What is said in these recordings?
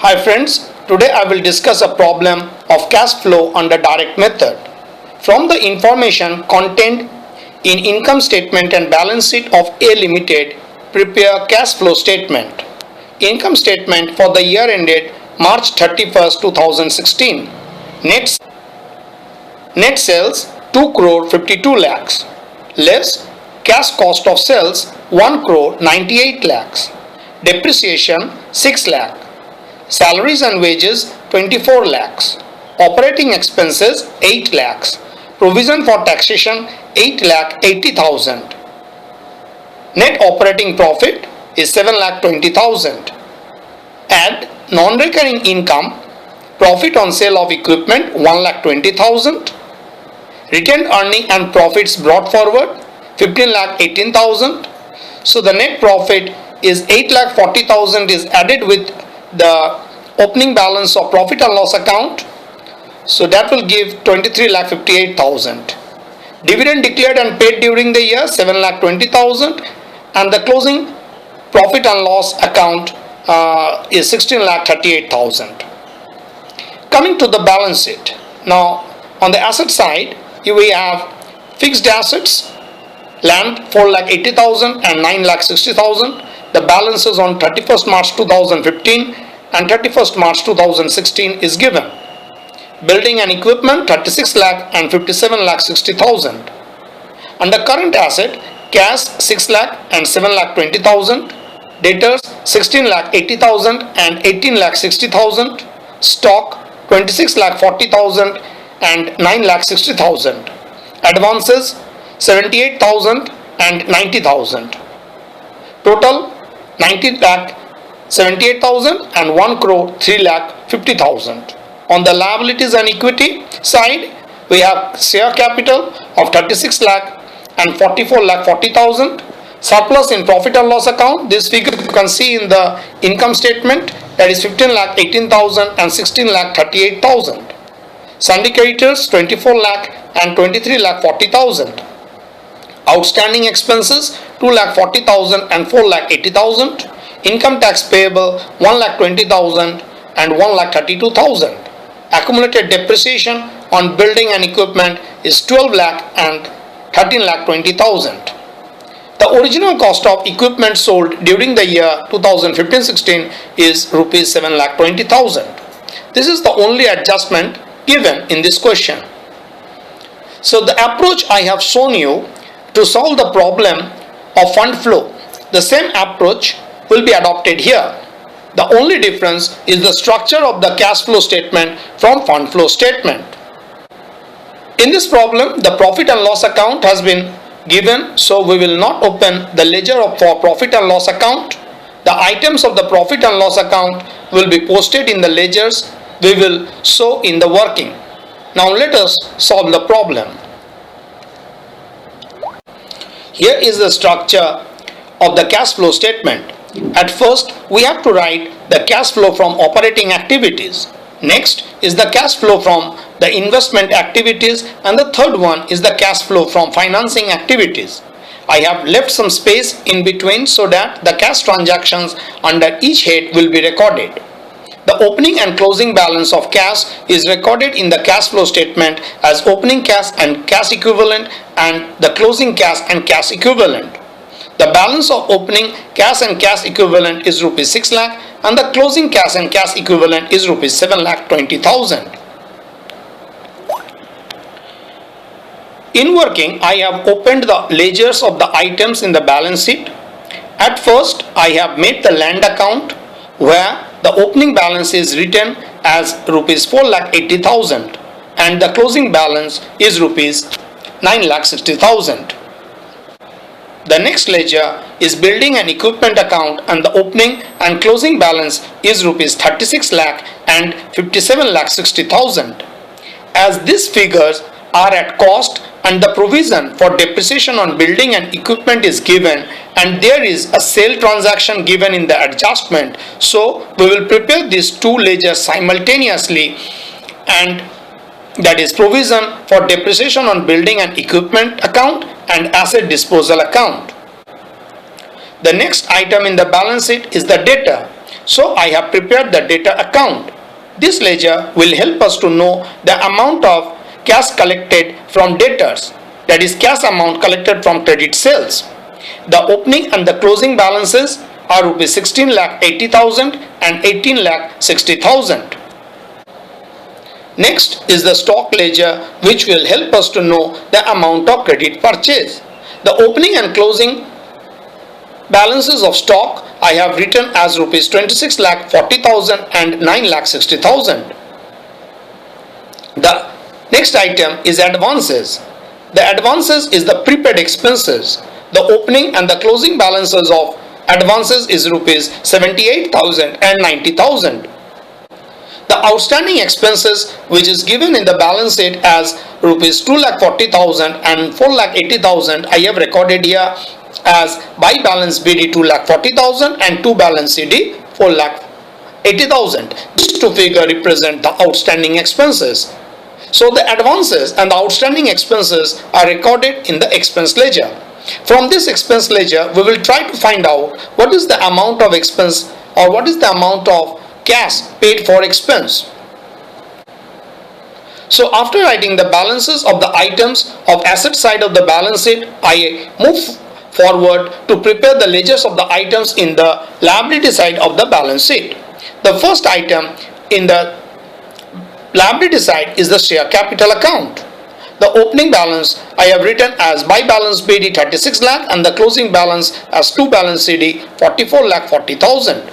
Hi friends, today I will discuss a problem of cash flow under direct method. From the information contained in income statement and balance sheet of A Limited, prepare cash flow statement. Income statement for the year ended March 31st, 2016. Net sales 2 crore 52 lakhs, less cash cost of sales 1 crore 98 lakhs, depreciation 6 lakh, salaries and wages 24 lakhs, operating expenses 8 lakhs, provision for taxation 8 lakh 80,000. Net operating profit is 7 lakh 20,000. Add non-recurring income, profit on sale of equipment 1 lakh 20,000. Retained earning and profits brought forward 15 lakh 18,000. So the net profit is 8 lakh 40,000 is added with the opening balance of profit and loss account. So that will give 23 lakh 58,000. Dividend declared and paid during the year 7 lakh 20,000, and the closing profit and loss account is 16 lakh 38,000. Coming to the balance sheet. Now on the asset side, we have fixed assets, land 4 lakh 80,000 and 9 lakh 60,000. The balances on 31st March 2015 and 31st March 2016 is given. Building and equipment 36 lakh and 57 lakh 60,000. Under current asset, cash 6 lakh and 7 lakh 20,000. Debtors 16 lakh 80,000 and 18 lakh 60,000. Stock 26 lakh 40,000 and 9 lakh 60,000. Advances 78,000 and 90,000. Total 90 lakh 78,000 and 1 crore 3 lakh 50,000. On the liabilities and equity side, we have share capital of 36 lakh and 44 lakh 40,000. Surplus in profit and loss account, this figure you can see in the income statement, that is 15 lakh 18,000 and 16 lakh 38,000. Syndicators 24 lakh and 23 lakh 40,000. Outstanding expenses 2 lakh 40,000 and 4 lakh 80,000. Income tax payable 1 lakh 20,000 and 1 lakh 32,000. Accumulated depreciation on building and equipment is 12 lakh and 13 lakh 20,000. The original cost of equipment sold during the year 2015-16 is rupees 7 lakh 20,000. This is the only adjustment given in this question. So the approach I have shown you to solve the problem of fund flow, the same approach will be adopted here. The only difference is the structure of the cash flow statement from fund flow statement. In this problem, the profit and loss account has been given, so we will not open the ledger for profit and loss account. The items of the profit and loss account will be posted in the ledgers we will show in the working. Now let us solve the problem. Here is the structure of the cash flow statement. At first, we have to write the cash flow from operating activities. Next is the cash flow from the investment activities, and the third one is the cash flow from financing activities. I have left some space in between so that the cash transactions under each head will be recorded. The opening and closing balance of cash is recorded in the cash flow statement as opening cash and cash equivalent, and the closing cash and cash equivalent. The balance of opening cash and cash equivalent is rupees 6 lakh, and the closing cash and cash equivalent is rupees 7 lakh 20,000. In working, I have opened the ledgers of the items in the balance sheet. At first, I have made the land account where the opening balance is written as rupees 4 lakh 80,000 and the closing balance is rupees 9 lakh 60,000. The next ledger is building and equipment account, and the opening and closing balance is rupees 36 lakh and 57 lakh 60,000. As these figures are at cost and the provision for depreciation on building and equipment is given, and there is a sale transaction given in the adjustment, so we will prepare these two ledgers simultaneously, and that is provision for depreciation on building and equipment account and asset disposal account. The next item in the balance sheet is the debtor. So I have prepared the data account. This ledger will help us to know the amount of cash collected from debtors, that is cash amount collected from credit sales. The opening and the closing balances are rupees 16,80,000 and 18,60,000. Next is the stock ledger, which will help us to know the amount of credit purchase. The opening and closing balances of stock I have written as rupees 26,40,000 and 9,60,000. The next item is advances. The advances is the prepaid expenses. The opening and the closing balances of advances is rupees 78,000 and 90,000. The outstanding expenses, which is given in the balance sheet as rupees 2,40,000 and 4,80,000, I have recorded here as by balance BD 2,40,000 and to balance CD 4,80,000. These two figures represent the outstanding expenses. So the advances and the outstanding expenses are recorded in the expense ledger. From this expense ledger, we will try to find out what is the amount of expense or what is the amount of cash paid for expense. So after writing the balances of the items of asset side of the balance sheet, I move forward to prepare the ledgers of the items in the liability side of the balance sheet. The first item in the liability side is the share capital account. The opening balance I have written as by balance BD 36 lakh and the closing balance as to balance CD 44,40,000.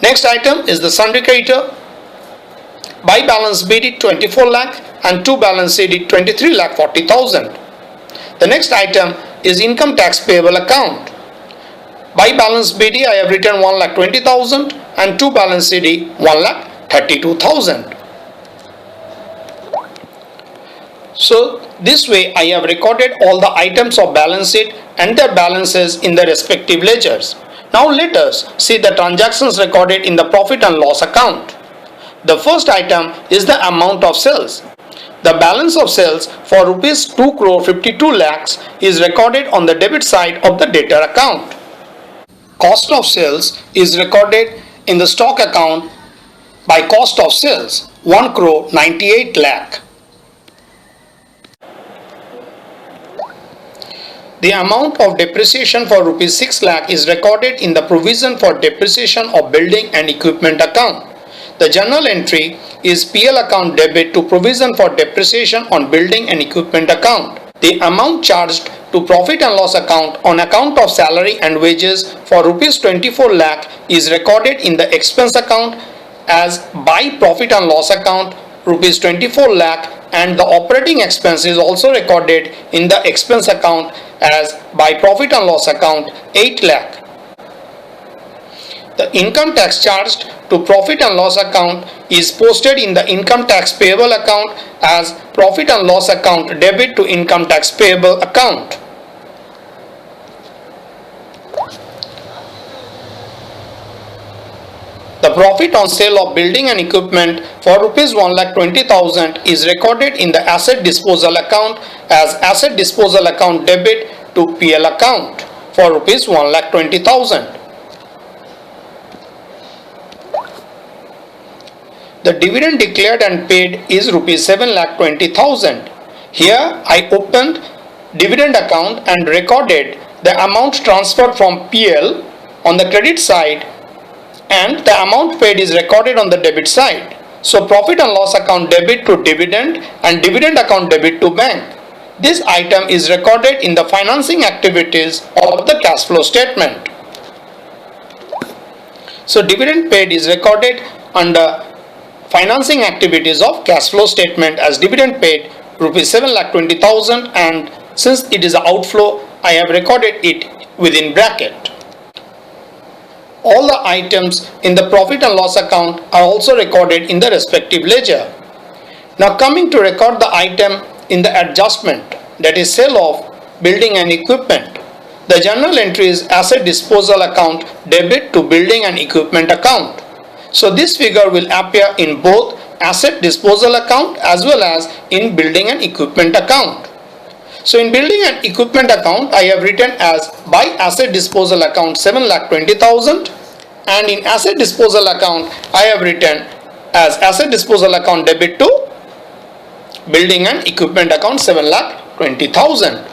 Next item is the sundry creditor. By balance BD 24 lakh and to balance CD 23,40,000. The next item is income tax payable account. By balance BD I have written 1,20,000 and to balance CD 1,32,000. So this way I have recorded all the items of balance sheet and their balances in the respective ledgers. Now let us see the transactions recorded in the profit and loss account. The first item is the amount of sales. The balance of sales for rupees 2 crore 52 lakhs is recorded on the debit side of the debtor account. Cost of sales is recorded in the stock account by cost of sales 1 crore 98 lakh. The amount of depreciation for rupees 6 lakh is recorded in the provision for depreciation of building and equipment account. The journal entry is PL account debit to provision for depreciation on building and equipment account. The amount charged to profit and loss account on account of salary and wages for rupees 24 lakh is recorded in the expense account as by profit and loss account rupees 24 lakh, and the operating expense is also recorded in the expense account as by profit and loss account 8 lakh. The income tax charged to profit and loss account is posted in the income tax payable account as profit and loss account debit to income tax payable account. The profit on sale of building and equipment for rupees 1,20,000 is recorded in the asset disposal account as asset disposal account debit to PL account for rupees 1,20,000. The dividend declared and paid is rupees 7,20,000. Here I opened dividend account and recorded the amount transferred from PL on the credit side, and the amount paid is recorded on the debit side. So profit and loss account debit to dividend and dividend account debit to bank. This item is recorded in the financing activities of the cash flow statement. So dividend paid is recorded under financing activities of cash flow statement as dividend paid rupees 7,20,000, and since it is an outflow I have recorded it within bracket. All the items in the profit and loss account are also recorded in the respective ledger. Now coming to record the item in the adjustment, that is sale of building and equipment. The journal entry is asset disposal account debit to building and equipment account. So this figure will appear in both asset disposal account as well as in building and equipment account. So in building and equipment account I have written as by asset disposal account 7,20,000, and in asset disposal account I have written as asset disposal account debit to building and equipment account 7,20,000.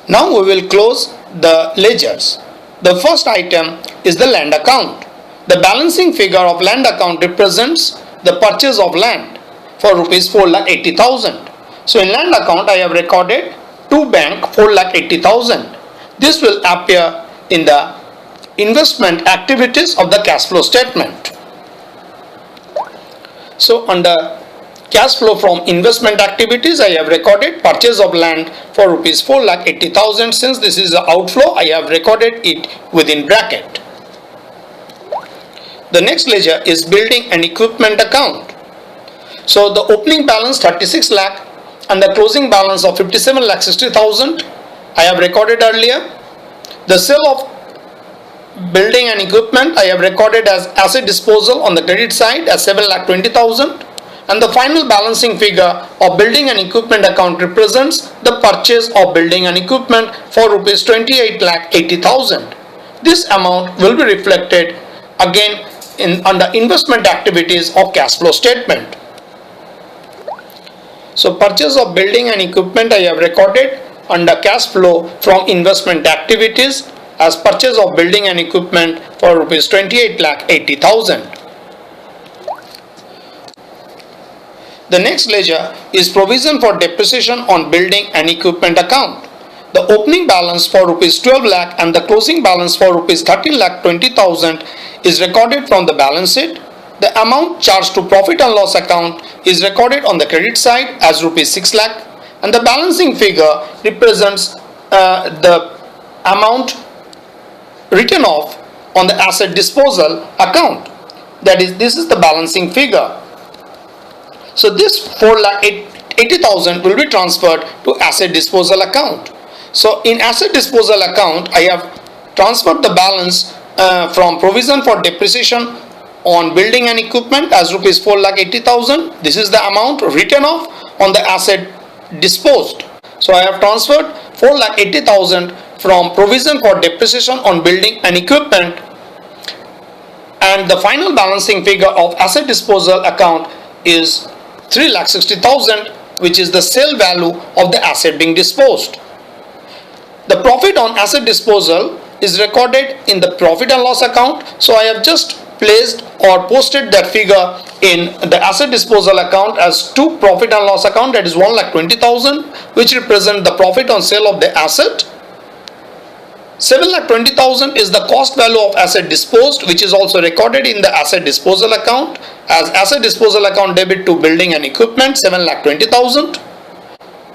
Now we will close the ledgers. The first item is the land account. The balancing figure of land account represents the purchase of land for rupees 4,80,000. So in land account I have recorded to bank 4,80,000. This will appear in the investment activities of the cash flow statement. So under cash flow from investment activities I have recorded purchase of land for rupees 4,80,000. Since this is the outflow I have recorded it within bracket. The next ledger is building and equipment account. So the opening balance 36 lakh and the closing balance of 57,60,000 I have recorded earlier. The sale of building and equipment I have recorded as asset disposal on the credit side as 7,20,000, and the final balancing figure of building and equipment account represents the purchase of building and equipment for rupees 28,80,000. This amount will be reflected again under investment activities of cash flow statement. So purchase of building and equipment I have recorded under cash flow from investment activities as purchase of building and equipment for rupees 28,80,000. The next ledger is provision for depreciation on building and equipment account. The opening balance for rupees 12 lakh and the closing balance for rupees 13,20,000 is recorded from the balance sheet. The amount charged to profit and loss account is recorded on the credit side as rupees 6 lakh, and the balancing figure represents the amount written off on the asset disposal account. That is, this is the balancing figure. So this 4,80,000 will be transferred to asset disposal account. So in asset disposal account I have transferred the balance from provision for depreciation on building and equipment as rupees 4,80,000. This is the amount written off on the asset disposed. So I have transferred 4,80,000 from provision for depreciation on building and equipment, and the final balancing figure of asset disposal account is 3,60,000, which is the sale value of the asset being disposed. The profit on asset disposal is recorded in the profit and loss account. So I have just placed or posted that figure in the asset disposal account as to profit and loss account, that is 1,20,000, which represent the profit on sale of the asset. 7,20,000 is the cost value of asset disposed, which is also recorded in the asset disposal account as asset disposal account debit to building and equipment 7,20,000.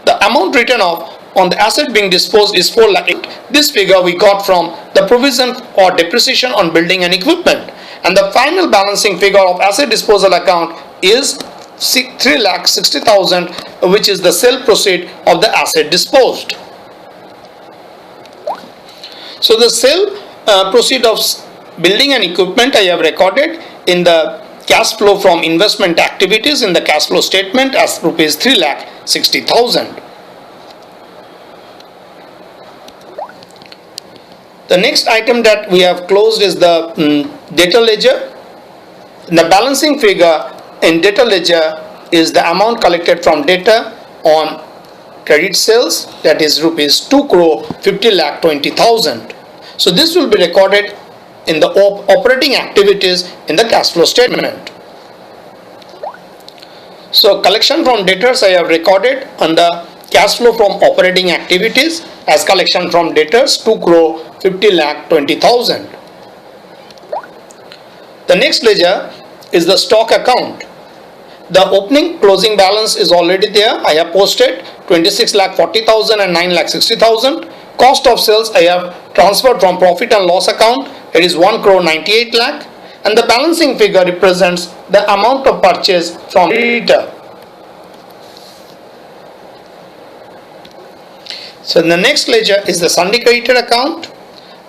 The amount written off on the asset being disposed is 4,08,000. This figure we got from the provision for depreciation on building and equipment, and the final balancing figure of asset disposal account is 3,60,000, which is the sale proceed of the asset disposed. So the sale proceed of building and equipment I have recorded in the cash flow from investment activities in the cash flow statement as rupees 3,60,000. The next item that we have closed is the debtor ledger. The balancing figure in debtor ledger is the amount collected from debtor on credit sales, that is rupees 2,50,20,000. So this will be recorded in the operating activities in the cash flow statement. So collection from debtors I have recorded on the cash flow from operating activities as collection from debtors 2,50,20,000. The next ledger is the stock account. The opening closing balance is already there. I have posted 26,40,000 and 9,60,000. Cost of sales I have transferred from profit and loss account, it is 1,98 lakh, and the balancing figure represents the amount of purchase from debtor. So the next ledger is the syndicated account,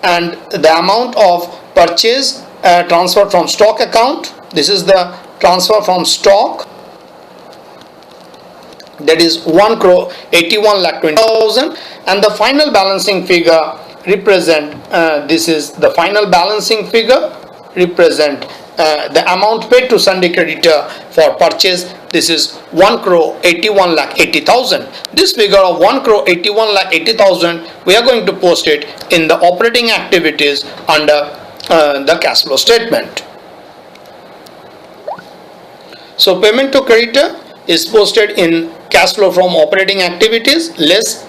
and the amount of purchase transferred from stock account. This is the transfer from stock, that is 1,81,20,000, and the final balancing figure represent, this is the final balancing figure, represent the amount paid to Sunday creditor for purchase. This is 1 crore 81 lakh 80,000. This figure of 1 crore 81 lakh 80,000, we are going to post it in the operating activities under the cash flow statement. So payment to creditor is posted in cash flow from operating activities less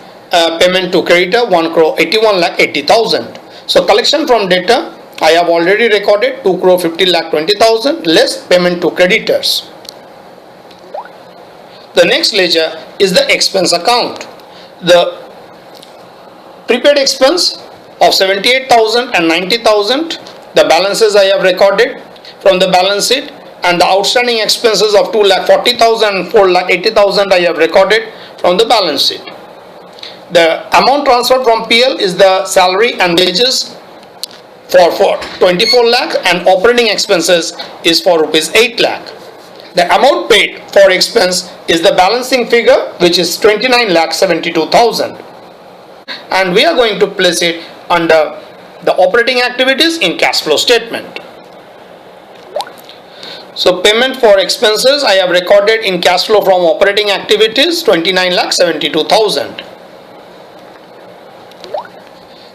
payment to creditor 1 crore 81 lakh 80,000. So collection from debtor, I have already recorded 2 crore 50 lakh 20,000 less payment to creditors. The next ledger is the expense account. The prepaid expense of 78,000 and 90,000, the balances I have recorded from the balance sheet, and the outstanding expenses of 2 lakh 40,000 and 4 lakh 80,000 I have recorded from the balance sheet. The amount transferred from PL is the salary and wages for 24 lakh and operating expenses is for rupees 8 lakh. The amount paid for expense is the balancing figure, which is 29 lakh 72,000, and we are going to place it under the operating activities in cash flow statement. So payment for expenses I have recorded in cash flow from operating activities 29 lakh 72,000.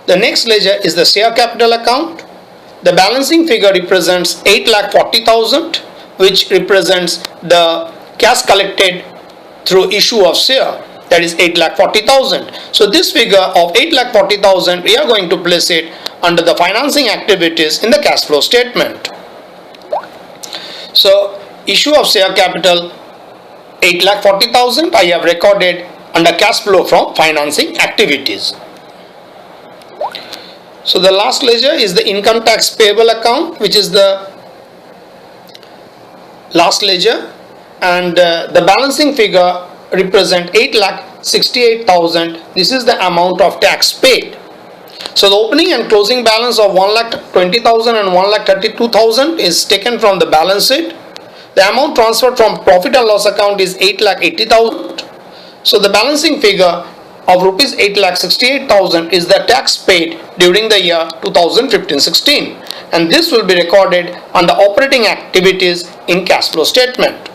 The next ledger is the share capital account. The balancing figure represents 8 lakh 40,000, which represents the cash collected through issue of share, that is 8 lakh 40,000. So this figure of 8 lakh 40,000, we are going to place it under the financing activities in the cash flow statement. So issue of share capital 8 lakh 40,000 I have recorded under cash flow from financing activities. So the last ledger is the income tax payable account, which is the last ledger, and the balancing figure represent 8 lakh 68,000. This is the amount of tax paid. So the opening and closing balance of 1 lakh 20,000 and 1 lakh 32,000 is taken from the balance sheet. The amount transferred from profit and loss account is 8 lakh 80,000. So the balancing figure of rupees 8 lakh 68,000 is the tax paid during the year 2015-16, and this will be recorded under operating activities in cash flow statement.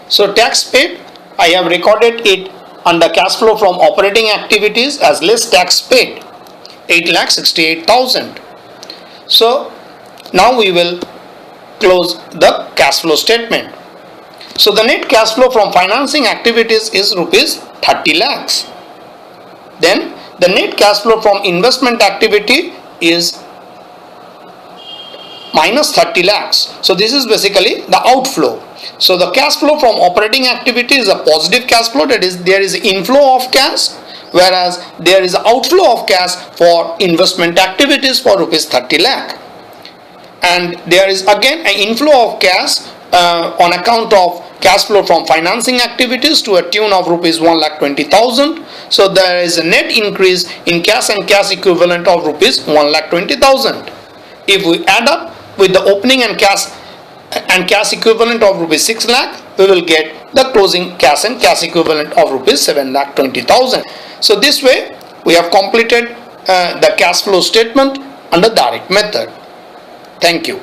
So tax paid, I have recorded it under cash flow from operating activities as less tax paid, 8 lakh 68,000. So now we will close the cash flow statement. So the net cash flow from financing activities is rupees 30 lakhs. Then the net cash flow from investment activity is minus 30 lakhs. So this is basically the outflow. So the cash flow from operating activity is a positive cash flow, that is there is inflow of cash, whereas there is outflow of cash for investment activities for rupees 30 lakh. And there is again an inflow of cash on account of cash flow from financing activities to a tune of rupees 1 lakh 20,000. So there is a net increase in cash and cash equivalent of rupees 1 lakh 20,000. If we add up with the opening and cash equivalent of rupees 6 lakh, we will get the closing cash and cash equivalent of rupees 7 lakh 20,000. So this way we have completed the cash flow statement under direct method. Thank you.